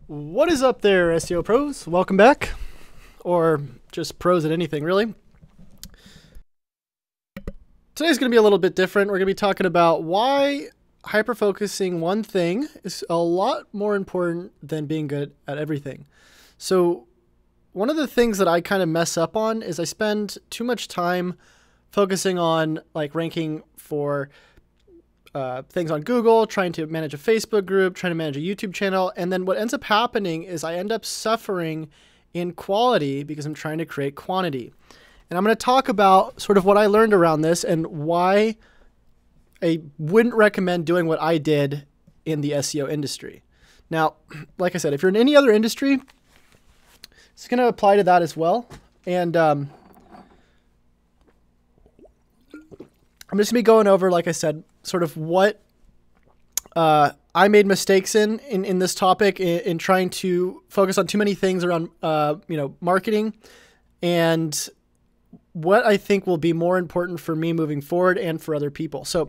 What is up there, SEO pros? Welcome back, or just pros at anything, really. Today's going to be a little bit different. We're going to be talking about why hyper-focusing one thing is a lot more important than being good at everything. So one of the things that I kind of mess up on is I spend too much time focusing on like ranking for things on Google, trying to manage a Facebook group, trying to manage a YouTube channel. And then what ends up happening is I end up suffering in quality because I'm trying to create quantity. And I'm going to talk about sort of what I learned around this and why I wouldn't recommend doing what I did in the SEO industry. Now, like I said, if you're in any other industry, it's going to apply to that as well. And I'm just going to be going over, like I said, sort of what I made mistakes in this topic in trying to focus on too many things around marketing, and what I think will be more important for me moving forward and for other people. So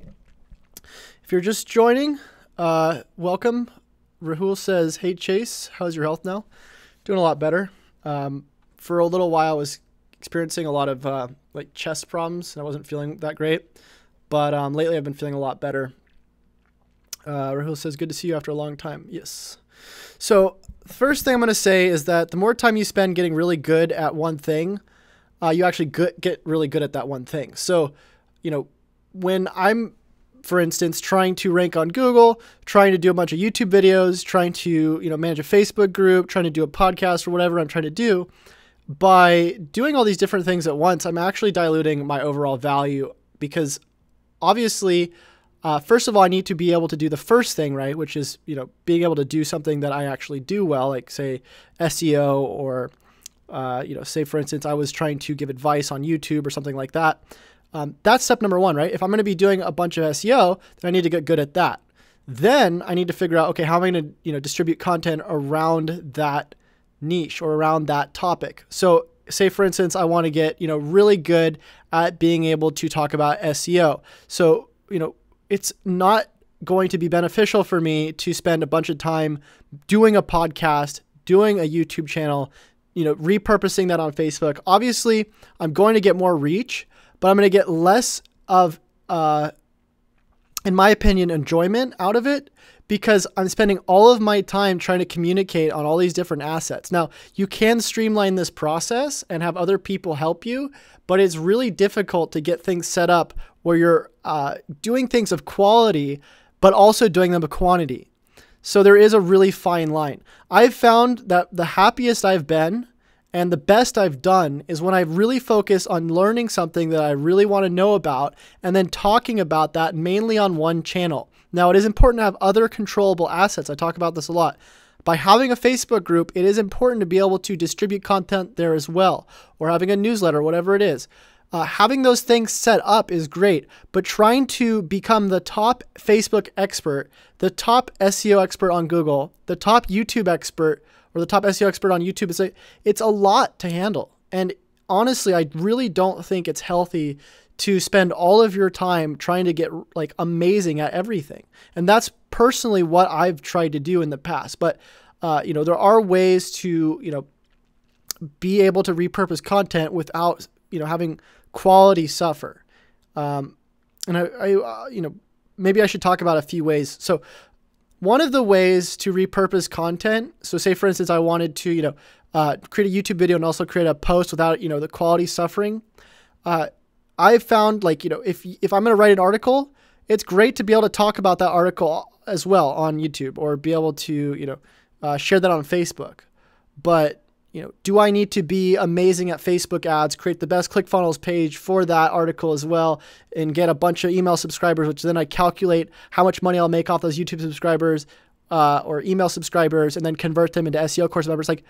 if you're just joining, welcome. Rahul says, "Hey Chase, how's your health now?" Doing a lot better. For a little while I was experiencing a lot of like chest problems and I wasn't feeling that great. But lately I've been feeling a lot better. Rahul says, "Good to see you after a long time." Yes. So the first thing I'm going to say is that the more time you spend getting really good at one thing, you actually get really good at that one thing. So, when I'm, for instance, trying to rank on Google, trying to do a bunch of YouTube videos, trying to, manage a Facebook group, trying to do a podcast or whatever I'm trying to do, by doing all these different things at once, I'm actually diluting my overall value because obviously, first of all, I need to be able to do the first thing, right? Which is, being able to do something that I actually do well, like say SEO or, say for instance, I was trying to give advice on YouTube or something like that. That's step number one, right? If I'm going to be doing a bunch of SEO, then I need to get good at that. Then I need to figure out, okay, how am I going to, distribute content around that niche or around that topic? So say for instance, I want to get, really good at being able to talk about SEO. So, it's not going to be beneficial for me to spend a bunch of time doing a podcast, doing a YouTube channel, repurposing that on Facebook. Obviously, I'm going to get more reach, but I'm going to get less of, in my opinion, enjoyment out of it because I'm spending all of my time trying to communicate on all these different assets. Now, you can streamline this process and have other people help you, but it's really difficult to get things set up where you're doing things of quality, but also doing them of quantity. So there is a really fine line. I've found that the happiest I've been and the best I've done is when I really focus on learning something that I really want to know about and then talking about that mainly on one channel. Now, it is important to have other controllable assets. I talk about this a lot. By having a Facebook group, it is important to be able to distribute content there as well, or having a newsletter, whatever it is. Having those things set up is great, but trying to become the top Facebook expert, the top SEO expert on Google, the top YouTube expert, or the top SEO expert on YouTube, it's a lot to handle. And honestly, I really don't think it's healthy to spend all of your time trying to get like amazing at everything. And that's personally what I've tried to do in the past. But, there are ways to, be able to repurpose content without, having quality suffer. And maybe I should talk about a few ways. So one of the ways to repurpose content, so say for instance, I wanted to, create a YouTube video and also create a post without, the quality suffering. I've found like, if I'm going to write an article, it's great to be able to talk about that article as well on YouTube or be able to, share that on Facebook. But, do I need to be amazing at Facebook ads, create the best ClickFunnels page for that article as well, and get a bunch of email subscribers, which then I calculate how much money I'll make off those YouTube subscribers or email subscribers and then convert them into SEO course members? Like,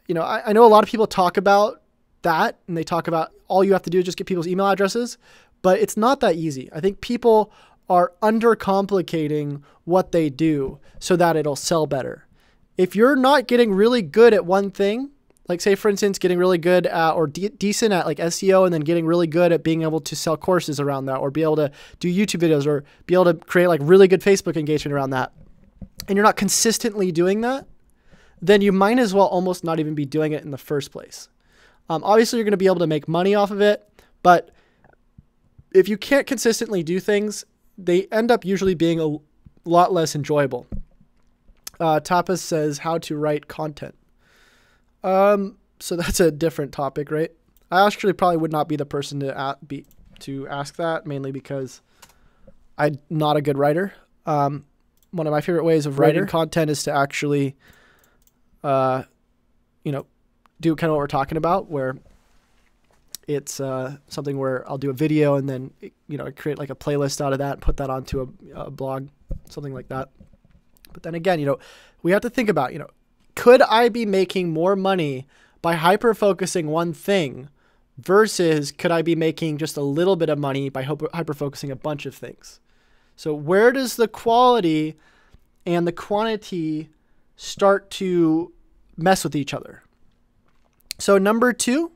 I know a lot of people talk about that and they talk about all you have to do is just get people's email addresses, but it's not that easy. I think people are undercomplicating what they do so that it'll sell better. If you're not getting really good at one thing, like say for instance, getting really good at or decent at like SEO and then getting really good at being able to sell courses around that or be able to do YouTube videos or be able to create like really good Facebook engagement around that, and you're not consistently doing that, then you might as well almost not even be doing it in the first place. Obviously, you're going to be able to make money off of it, but if you can't consistently do things, they end up usually being a lot less enjoyable. Tapas says how to write content. So that's a different topic, right? I actually probably would not be the person to ask that, mainly because I'm not a good writer. One of my favorite ways of writing content is to actually, do kind of what we're talking about, where it's something where I'll do a video and then, create like a playlist out of that and put that onto a blog, something like that. But then again, we have to think about, could I be making more money by hyper-focusing one thing versus could I be making just a little bit of money by hyper-focusing a bunch of things? So where does the quality and the quantity start to mess with each other? So number 2,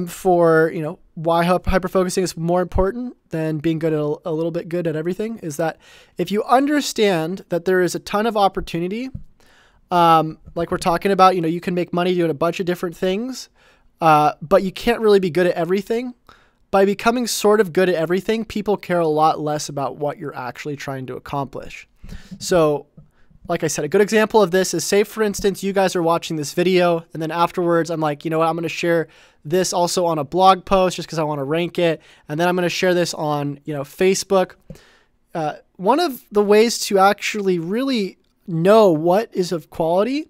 for, why hyper-focusing is more important than being good at a little bit good at everything is that if you understand that there is a ton of opportunity, like we're talking about, you can make money doing a bunch of different things, but you can't really be good at everything. By becoming sort of good at everything, people care a lot less about what you're actually trying to accomplish. So like I said, a good example of this is, say, for instance, you guys are watching this video and then afterwards I'm like, you know what, I'm going to share this also on a blog post just because I want to rank it. And then I'm going to share this on, Facebook. One of the ways to actually really know what is of quality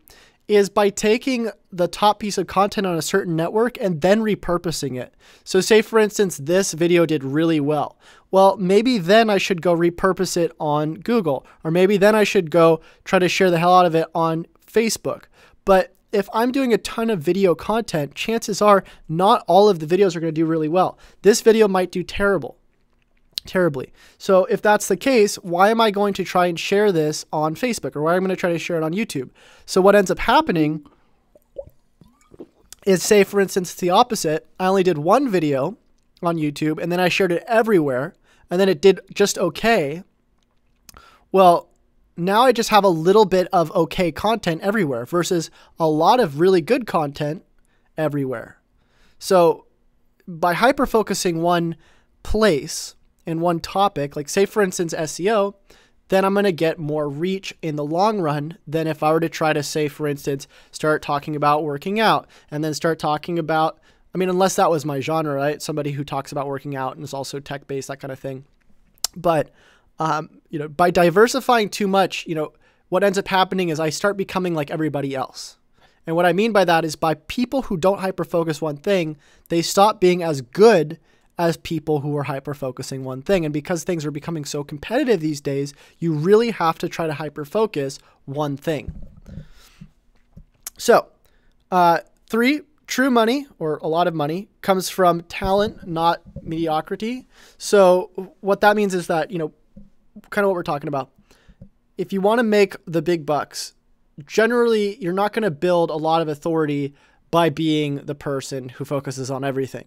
is by taking the top piece of content on a certain network and then repurposing it. So say, for instance, this video did really well. Well, maybe then I should go repurpose it on Google, or maybe then I should go try to share the hell out of it on Facebook. But if I'm doing a ton of video content, chances are not all of the videos are going to do really well. This video might do terribly. So if that's the case, why am I going to try and share this on Facebook, or why am I going to try to share it on YouTube? So what ends up happening is, say, for instance, the opposite. I only did one video on YouTube and then I shared it everywhere and then it did just okay. Well, now I just have a little bit of okay content everywhere versus a lot of really good content everywhere. So by hyper-focusing one place in one topic, like say, for instance, SEO, then I'm going to get more reach in the long run than if I were to try to, say, for instance, start talking about working out and then start talking about, unless that was my genre, right? Somebody who talks about working out and is also tech-based, that kind of thing. But, by diversifying too much, what ends up happening is I start becoming like everybody else. And what I mean by that is, by people who don't hyper-focus one thing, they stop being as good as people who are hyper-focusing one thing. And because things are becoming so competitive these days, you really have to try to hyper-focus one thing. So, 3, true money, or a lot of money, comes from talent, not mediocrity. So what that means is that, kind of what we're talking about. If you want to make the big bucks, generally you're not going to build a lot of authority by being the person who focuses on everything.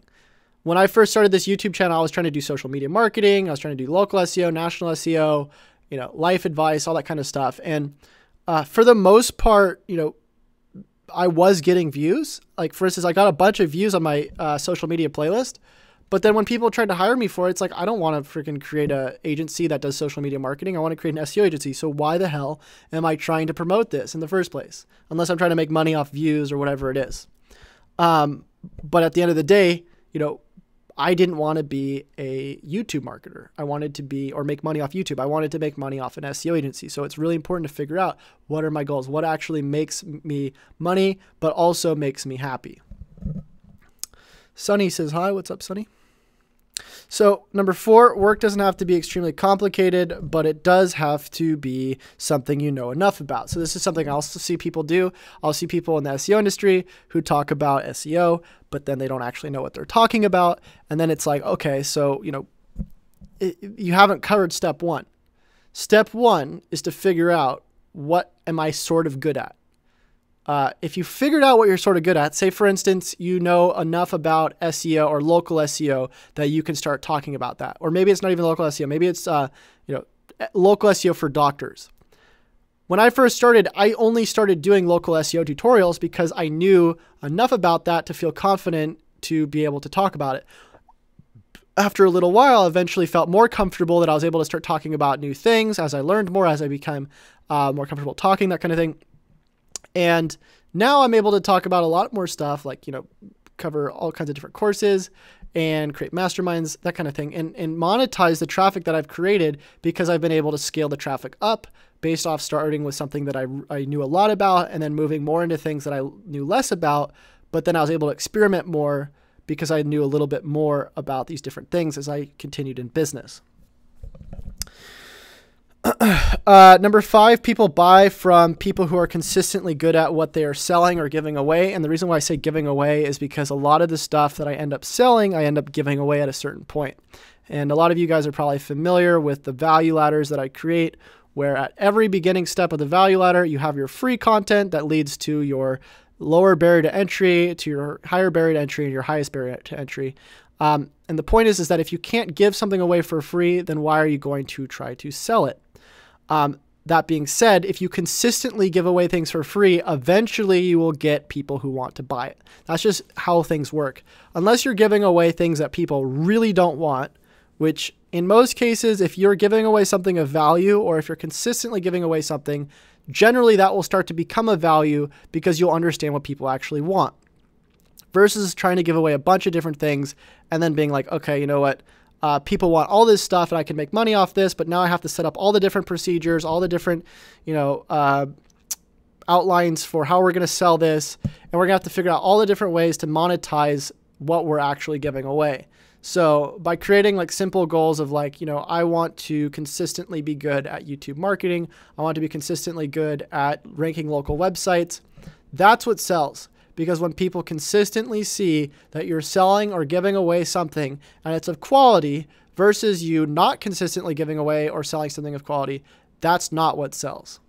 When I first started this YouTube channel, I was trying to do social media marketing. I was trying to do local SEO, national SEO, life advice, all that kind of stuff. And for the most part, I was getting views. Like, for instance, I got a bunch of views on my social media playlist. But then when people tried to hire me for it, it's like, I don't want to freaking create an agency that does social media marketing. I want to create an SEO agency. So why the hell am I trying to promote this in the first place? Unless I'm trying to make money off views or whatever it is. But at the end of the day, I didn't want to be a YouTube marketer. I wanted to be, or make money off YouTube. I wanted to make money off an SEO agency. So it's really important to figure out, what are my goals? What actually makes me money, but also makes me happy? Sunny says, hi, what's up, Sunny? So number 4, work doesn't have to be extremely complicated, but it does have to be something you know enough about. So this is something I also see people do. I'll see people in the SEO industry who talk about SEO, but then they don't actually know what they're talking about. And then it's like, okay, so, you haven't covered step 1. Step 1 is to figure out, what am I sort of good at? If you figured out what you're sort of good at, say, for instance, you know enough about SEO or local SEO that you can start talking about that. Or maybe it's not even local SEO. Maybe it's, local SEO for doctors. When I first started, I only started doing local SEO tutorials because I knew enough about that to feel confident to be able to talk about it. After a little while, I eventually felt more comfortable that I was able to start talking about new things as I learned more, as I became more comfortable talking, that kind of thing. And now I'm able to talk about a lot more stuff, like, cover all kinds of different courses and create masterminds, that kind of thing, and monetize the traffic that I've created because I've been able to scale the traffic up based off starting with something that I knew a lot about and then moving more into things that I knew less about. But then I was able to experiment more because I knew a little bit more about these different things as I continued in business. Number 5, people buy from people who are consistently good at what they are selling or giving away. And the reason why I say giving away is because a lot of the stuff that I end up selling, I end up giving away at a certain point. And a lot of you guys are probably familiar with the value ladders that I create, where at every beginning step of the value ladder, you have your free content that leads to your lower barrier to entry, to your higher barrier to entry, and your highest barrier to entry. And the point is that if you can't give something away for free, then why are you going to try to sell it? That being said, if you consistently give away things for free, eventually you will get people who want to buy it. That's just how things work. Unless you're giving away things that people really don't want, which in most cases, if you're giving away something of value, or if you're consistently giving away something, generally that will start to become a value because you'll understand what people actually want. Versus trying to give away a bunch of different things and then being like, okay, you know what? People want all this stuff and I can make money off this, but now I have to set up all the different procedures, all the different, outlines for how we're going to sell this. And we're going to have to figure out all the different ways to monetize what we're actually giving away. So by creating like simple goals of like, I want to consistently be good at YouTube marketing. I want to be consistently good at ranking local websites. That's what sells. Because when people consistently see that you're selling or giving away something and it's of quality versus you not consistently giving away or selling something of quality, that's not what sells.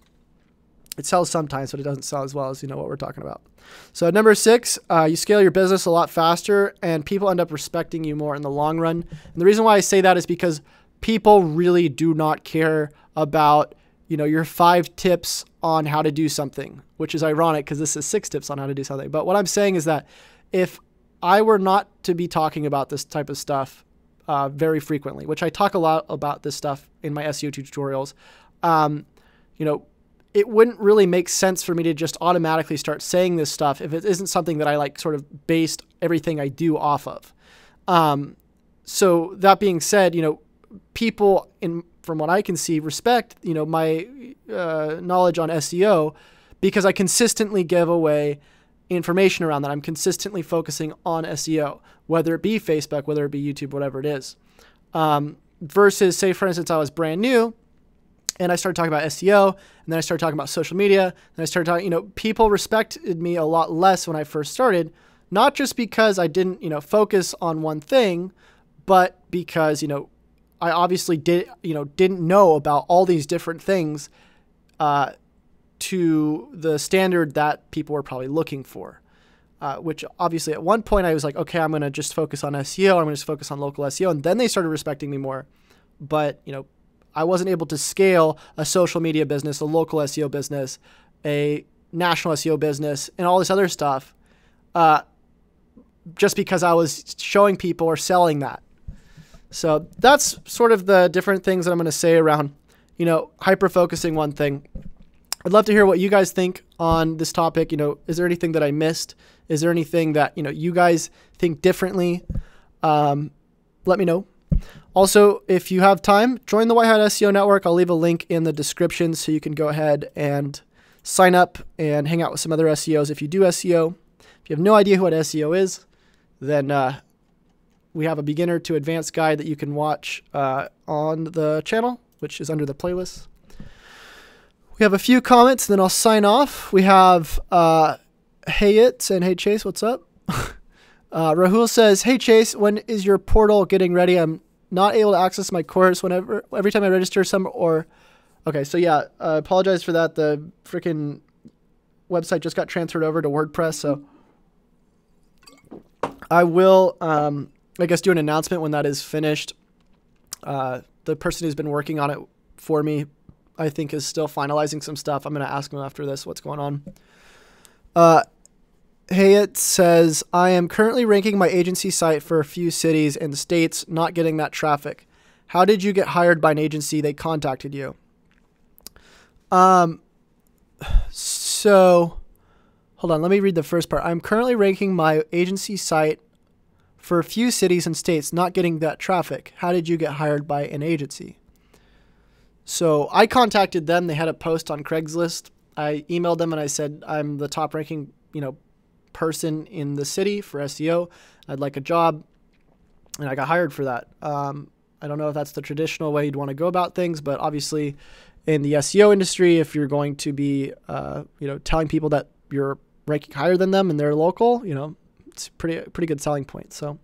It sells sometimes, but it doesn't sell as well as what we're talking about. So number 6, you scale your business a lot faster and people end up respecting you more in the long run. And the reason why I say that is because people really do not care about your 5 tips on how to do something, which is ironic because this is 6 tips on how to do something. But what I'm saying is that if I were not to be talking about this type of stuff very frequently, which I talk a lot about this stuff in my SEO tutorials, it wouldn't really make sense for me to just automatically start saying this stuff if it isn't something that I like sort of based everything I do off of. So that being said, people from what I can see, respect, my knowledge on SEO because I consistently give away information around that. I'm consistently focusing on SEO, whether it be Facebook, whether it be YouTube, whatever it is. Versus, say, for instance, I was brand new and I started talking about SEO and then I started talking about social media and I started talking, people respected me a lot less when I first started, not just because I didn't, focus on one thing, but because, I obviously didn't know about all these different things to the standard that people were probably looking for, which obviously at one point I was like, okay, I'm going to just focus on SEO. I'm going to just focus on local SEO. And then they started respecting me more. But, I wasn't able to scale a social media business, a local SEO business, a national SEO business, and all this other stuff just because I was showing people or selling that. So that's sort of the different things that I'm going to say around, hyper-focusing one thing. I'd love to hear what you guys think on this topic. Is there anything that I missed? Is there anything that, you guys think differently? Let me know. Also, if you have time, join the White Hat SEO Network. I'll leave a link in the description so you can go ahead and sign up and hang out with some other SEOs if you do SEO. If you have no idea what SEO is, then we have a beginner to advanced guide that you can watch on the channel, which is under the playlist. We have a few comments, then I'll sign off. We have Hey It and Hey Chase, what's up? Rahul says, hey Chase, when is your portal getting ready? I'm not able to access my course every time I register okay, so yeah, I apologize for that. The freaking website just got transferred over to WordPress, so I will, I guess, do an announcement when that is finished. The person who's been working on it for me I think, is still finalizing some stuff. I'm going to ask him after this what's going on. Hayat says, I am currently ranking my agency site for a few cities and states, not getting that traffic. How did you get hired by an agency? They contacted you. So hold on, let me read the first part. I'm currently ranking my agency site for a few cities and states, not getting that traffic. How did you get hired by an agency? So I contacted them. They had a post on Craigslist. I emailed them and I said, I'm the top ranking, person in the city for SEO. I'd like a job. And I got hired for that. I don't know if that's the traditional way you'd want to go about things, but obviously in the SEO industry, if you're going to be, telling people that you're ranking higher than them and they're local, it's pretty good selling point. So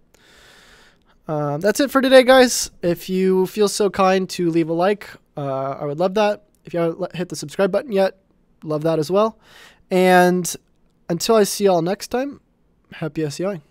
that's it for today, guys. If you feel so kind to leave a like, I would love that. If you haven't hit the subscribe button yet, love that as well. And until I see y'all next time, happy SEOing.